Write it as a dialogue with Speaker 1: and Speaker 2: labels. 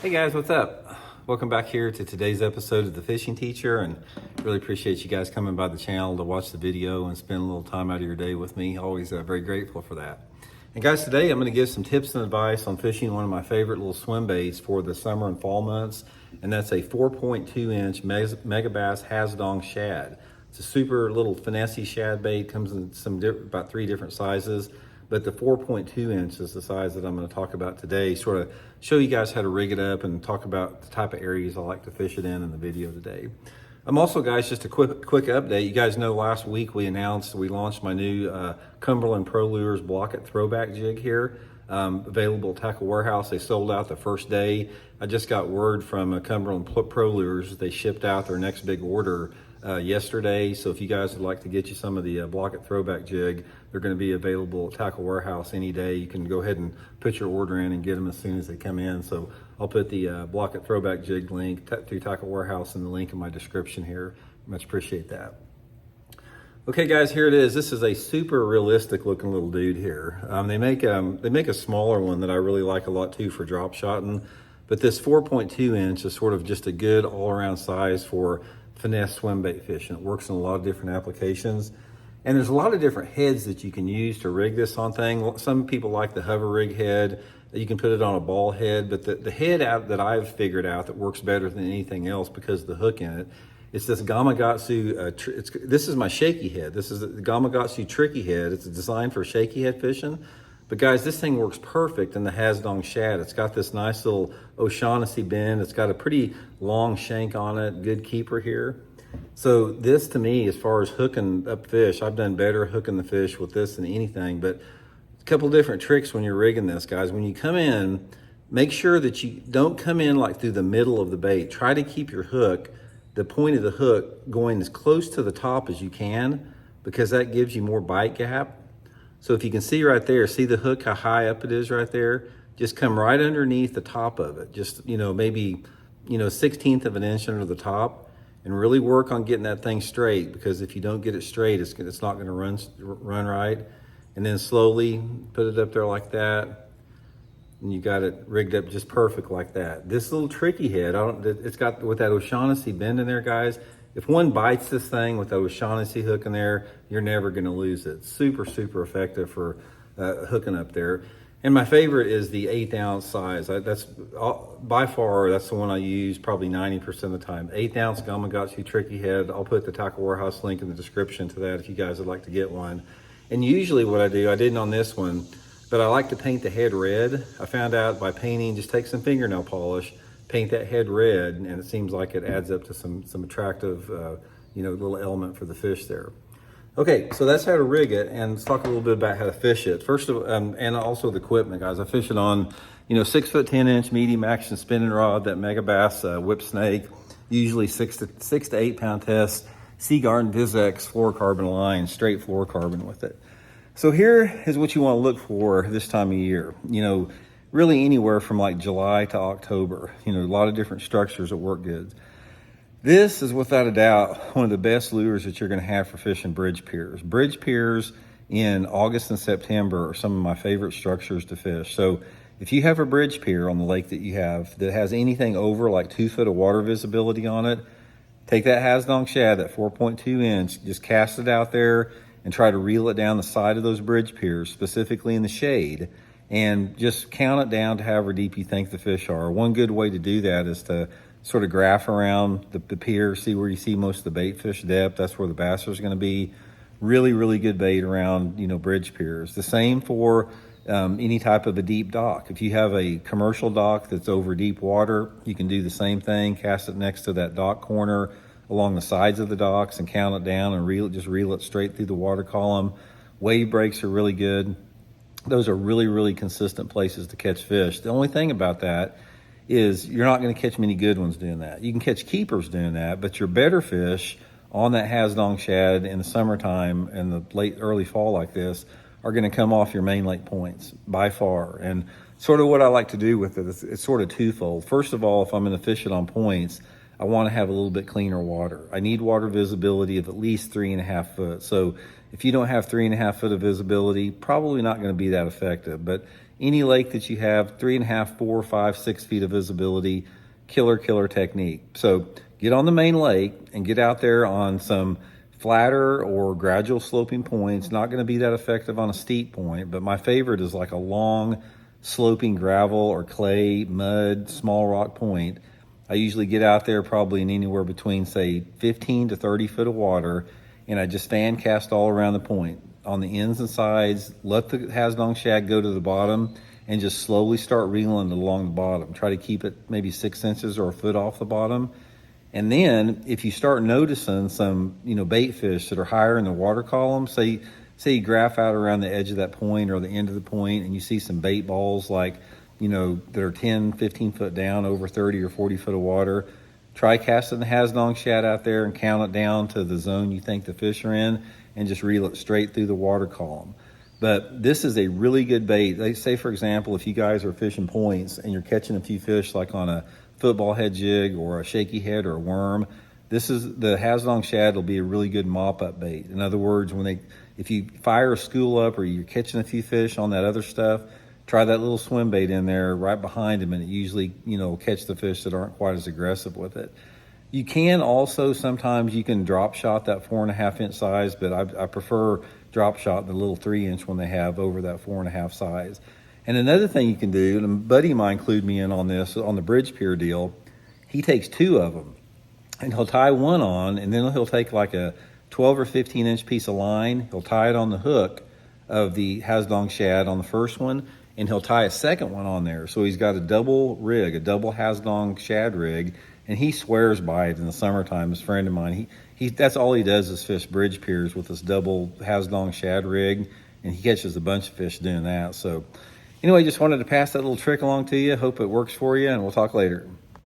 Speaker 1: Hey guys, what's up? Welcome back here to today's episode of The Fishing Teacher, and really appreciate you guys coming by the channel to watch the video and spend a little time out of your day with me. Always very grateful for that. And guys, today I'm going to give some tips and advice on fishing one of my favorite little swim baits for the summer and fall months, and that's a 4.2 inch Megabass Hazedong shad. It's a super little finessey shad bait, comes in about 3 different sizes. But the 4.2 inch is the size that I'm going to talk about today, sort of show you guys how to rig it up and talk about the type of areas I like to fish it in the video today. Also, guys, just a quick update. You guys know last week we launched my new Cumberland Pro Lures Block It Throwback jig here, available at Tackle Warehouse. They sold out the first day. I just got word from Cumberland Pro Lures. They shipped out their next big order yesterday. So if you guys would like to get you some of the Block It Throwback jig, they're going to be available at Tackle Warehouse any day. You can go ahead and put your order in and get them as soon as they come in. So I'll put the Block It Throwback jig link through Tackle Warehouse in the link in my description here. Much appreciate that. Okay guys, here it is. This is a super realistic looking little dude here. They make a smaller one that I really like a lot too for drop shotting, but this 4.2 inch is sort of just a good all around size for finesse swim bait fishing. It works in a lot of different applications. And there's a lot of different heads that you can use to rig this on thing. Some people like the hover rig head. You can put it on a ball head, but the head out that I've figured out that works better than anything else because of the hook in it, it's this Gamakatsu, this is my shaky head. This is the Gamakatsu tricky head. It's designed for shaky head fishing. But guys, this thing works perfect in the Hazedong shad. It's got this nice little O'Shaughnessy bend. It's got a pretty long shank on it, good keeper here. So this to me, as far as hooking up fish, I've done better hooking the fish with this than anything. But a couple of different tricks when you're rigging this, guys. When you come in, make sure that you don't come in like through the middle of the bait. Try to keep your hook, the point of the hook, going as close to the top as you can, because that gives you more bite gap. So if you can see right there, see the hook, how high up it is right there? Just come right underneath the top of it. Just, maybe, 1/16 of an inch under the top, and really work on getting that thing straight, because if you don't get it straight, it's not gonna run right. And then slowly put it up there like that, and you got it rigged up just perfect like that. This little tricky head, it's got with that O'Shaughnessy bend in there, guys. If one bites this thing with that O'Shaughnessy hook in there, you're never gonna lose it. Super effective for hooking up there. And my favorite is the 1/8 ounce size. By far, that's the one I use probably 90% of the time. 1/8 ounce Gamakatsu tricky head. I'll put the Tackle Warehouse link in the description to that if you guys would like to get one. And usually what I didn't on this one, but I like to paint the head red. I found out by painting, just take some fingernail polish, paint that head red, and it seems like it adds up to some attractive, little element for the fish there. Okay, so that's how to rig it, and let's talk a little bit about how to fish it. First of and also the equipment, guys. I fish it on, 6'10" inch medium action spinning rod, that Megabass whip snake, usually 6 to 8 pound test, Sea Garden VizX fluorocarbon line, straight fluorocarbon with it. So here is what you want to look for this time of year. Really anywhere from like July to October. A lot of different structures that work good. This is without a doubt one of the best lures that you're going to have for fishing bridge piers. Bridge piers in August and September are some of my favorite structures to fish. So if you have a bridge pier on the lake that you have that has anything over like 2 foot of water visibility on it, take that Hazedong shad, that 4.2 inch, just cast it out there and try to reel it down the side of those bridge piers, specifically in the shade, and just count it down to however deep you think the fish are. One good way to do that is to sort of graph around the pier, see where you see most of the bait fish depth. That's where the bass are going to be. Really good bait around, bridge piers. The same for any type of a deep dock. If you have a commercial dock that's over deep water, you can do the same thing. Cast it next to that dock corner along the sides of the docks and count it down and reel it straight through the water column. Wave breaks are really good. Those are really consistent places to catch fish. The only thing about that is you're not going to catch many good ones doing that. You can catch keepers doing that, but your better fish on that Hazedong shad in the summertime and the early fall like this are going to come off your main lake points by far. And sort of what I like to do with it is it's sort of twofold. First of all, if I'm going to fish it on points, I want to have a little bit cleaner water. I need water visibility of at least 3.5 foot. So if you don't have 3.5 foot of visibility, probably not going to be that effective. But any lake that you have, 3.5, 4, 5, 6 feet of visibility, killer technique. So get on the main lake and get out there on some flatter or gradual sloping points. Not going to be that effective on a steep point, but my favorite is like a long sloping gravel or clay, mud, small rock point. I usually get out there probably in anywhere between, say, 15 to 30 foot of water, and I just fan cast all around the point on the ends and sides. Let the Hazedong shad go to the bottom and just slowly start reeling it along the bottom. Try to keep it maybe 6 inches or a foot off the bottom. And then if you start noticing some, bait fish that are higher in the water column, say you graph out around the edge of that point or the end of the point and you see some bait balls like, that are 10, 15 foot down over 30 or 40 foot of water, try casting the Hazedong shad out there and count it down to the zone you think the fish are in and just reel it straight through the water column. But this is a really good bait. They say, for example, if you guys are fishing points and you're catching a few fish like on a football head jig or a shaky head or a worm, the Hazedong shad will be a really good mop-up bait. In other words, if you fire a school up or you're catching a few fish on that other stuff, try that little swim bait in there right behind them, and it usually, will catch the fish that aren't quite as aggressive with it. You can also, sometimes you can drop shot that 4.5 inch size, but I prefer drop shot the little 3 inch one they have over that 4.5 size. And another thing you can do, and a buddy of mine included me in on this, on the bridge pier deal, he takes 2 of them and he'll tie one on, and then he'll take like a 12 or 15 inch piece of line. He'll tie it on the hook of the Hazedong shad on the first one, and he'll tie a second one on there. So he's got a double rig, a double Hazedong shad rig, and he swears by it in the summertime. His friend of mine, that's all he does is fish bridge piers with this double Hazedong shad rig, and he catches a bunch of fish doing that. So anyway, just wanted to pass that little trick along to you. Hope it works for you, and we'll talk later.